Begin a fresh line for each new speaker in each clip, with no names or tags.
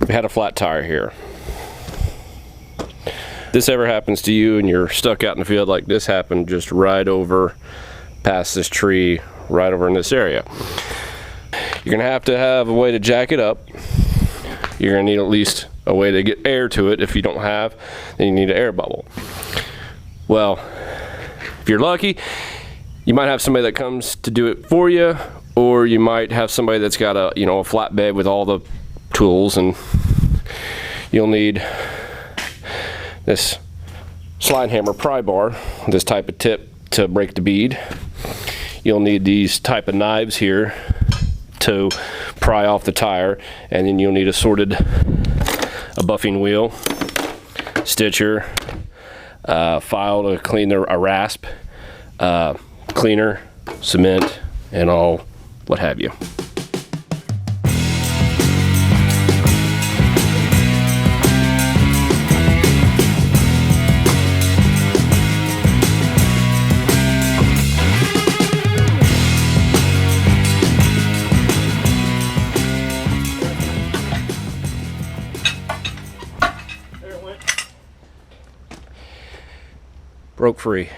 we had a flat tire here. If this ever happens to you and you're stuck out in the field like this happened, just right over past this tree, right over in this area. You're gonna have a way to jack it up. You're gonna need at least a way to get air to it. If you don't have, then you need an air bubble. Well, if you're lucky, you might have somebody that comes to do it for you, or you might have somebody that's got a, you know, a flatbed with all the tools, and you'll need this slide hammer pry bar, this type of tip to break the bead. You'll need these type of knives here to pry off the tire, and then you'll need a buffing wheel, stitcher, file to clean a rasp, cleaner, cement, and all what have you. Broke free.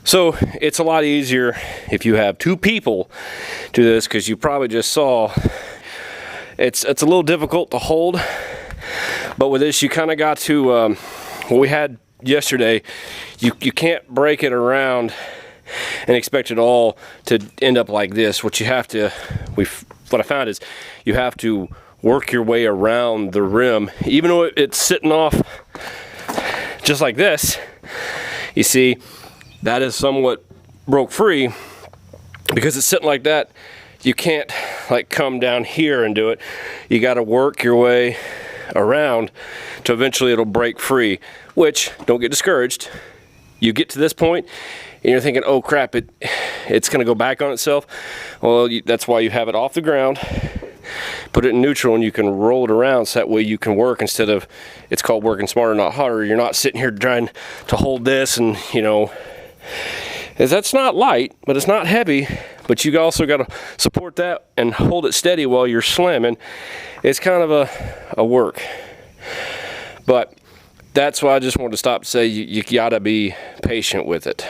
So it's a lot easier if you have two people do this, because you probably just saw it's a little difficult to hold, but with this you kind of got to what we had yesterday, you can't break it around and expect it all to end up like this. What you have to, what I found is you have to work your way around the rim, even though it's sitting off just like this. You see, that is somewhat broke free because it's sitting like that. You can't like come down here and do it. You got to work your way around to eventually it'll break free, which, don't get discouraged. You get to this point and you're thinking, oh crap, it's gonna go back on itself. Well, that's why you have it off the ground, put it in neutral, and you can roll it around so that way you can work instead of, it's called working smarter, not harder. You're not sitting here trying to hold this and, you know, that's not light, but it's not heavy, but you also got to support that and hold it steady while you're slamming. It's kind of a work, but that's why I just wanted to stop and say you got to be patient with it.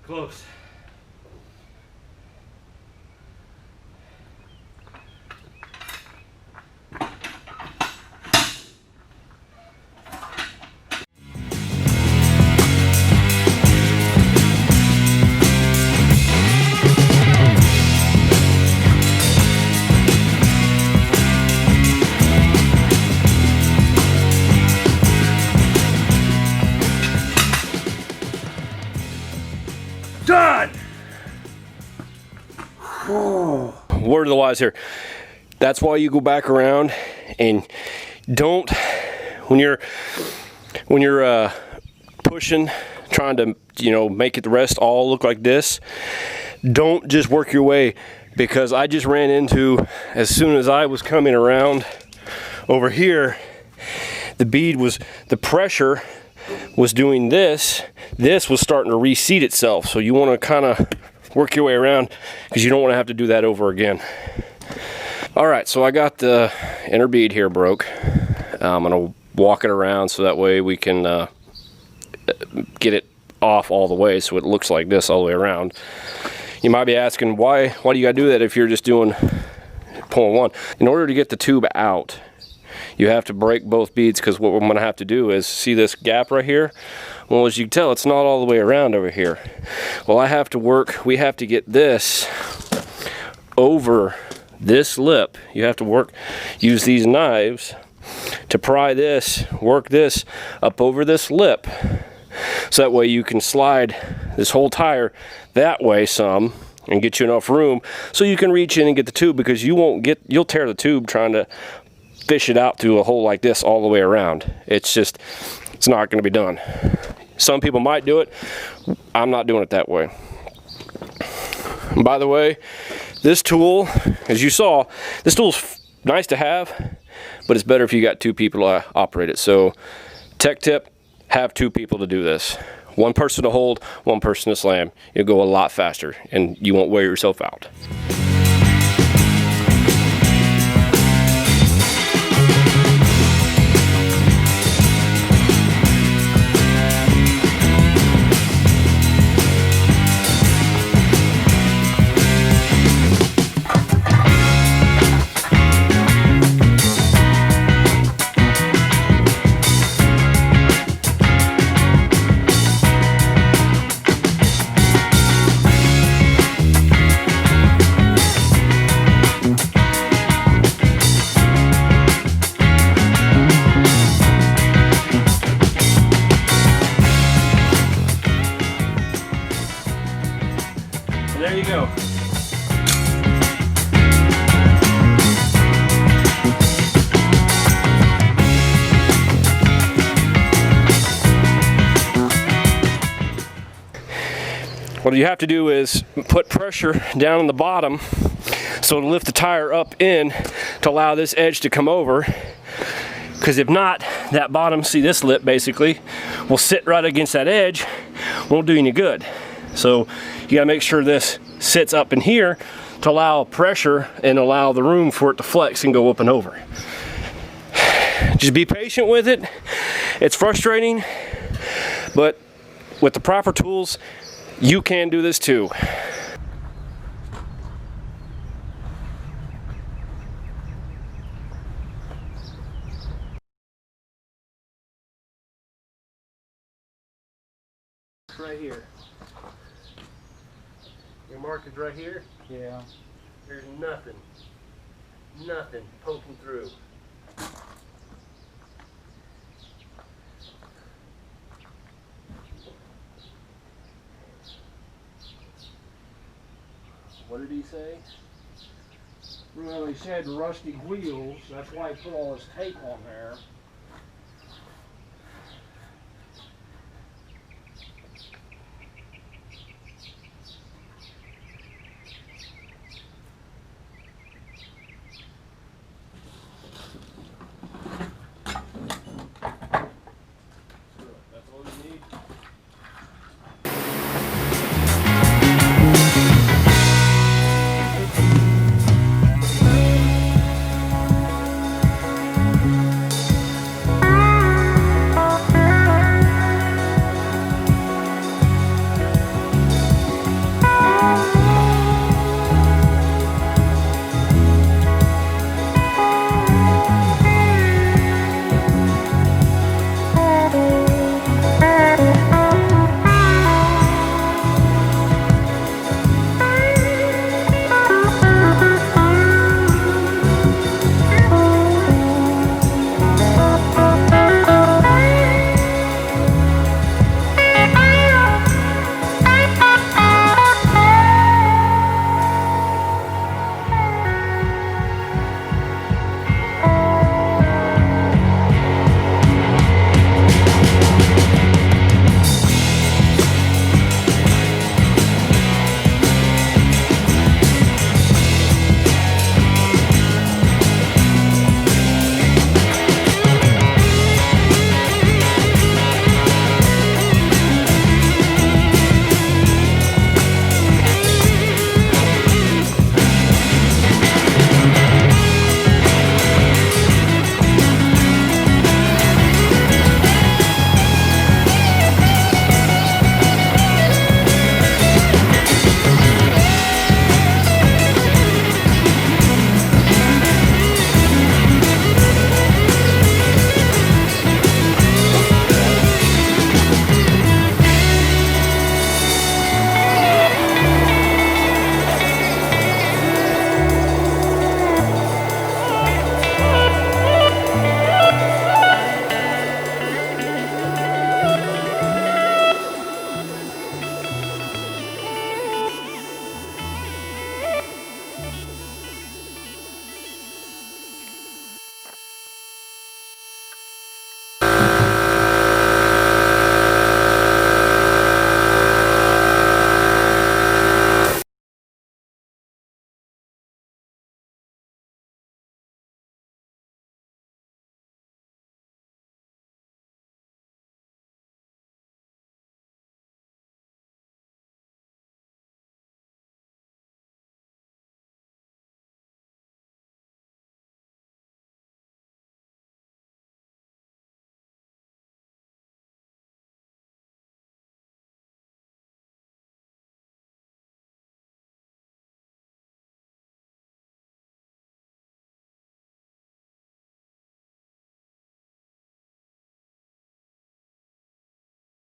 Close. Done! Word of the wise here. That's why you go back around and don't, when you're pushing, trying to, you know, make it the rest all look like this, don't just work your way, because I just ran into, as soon as I was coming around over here, the bead was, the pressure was doing this, this was starting to reseat itself. So you want to kind of work your way around because you don't want to have to do that over again. All right, so I got the inner bead here broke. I'm gonna walk it around so that way we can get it off all the way so it looks like this all the way around. You might be asking, why do you gotta do that if you're just doing pulling one? In order to get the tube out, you have to break both beads, because what we're gonna have to do is, see this gap right here? Well, as you can tell, it's not all the way around over here. Well, we have to get this over this lip. You have to use these knives to pry this, work this up over this lip. So that way you can slide this whole tire that way some and get you enough room so you can reach in and get the tube, because you'll tear the tube trying to fish it out through a hole like this all the way around. It's not going to be done. Some people might do it. I'm not doing it that way. And by the way, this tool, as you saw, this tool's nice to have, but it's better if you got 2 people to operate it. So tech tip, have 2 people to do this. 1 person to hold, 1 person to slam. You'll go a lot faster and you won't wear yourself out. There you go. What you have to do is put pressure down on the bottom so to lift the tire up in to allow this edge to come over. Because if not, that bottom, see this lip basically, will sit right against that edge, won't do any good. So you gotta make sure this sits up in here to allow pressure and allow the room for it to flex and go up and over. Just be patient with it. It's frustrating, but with the proper tools, you can do this too. Right here. Your mark is right here?
Yeah.
There's nothing poking through. What did he say?
Well, he said rusty wheels. That's why he put all his tape on there.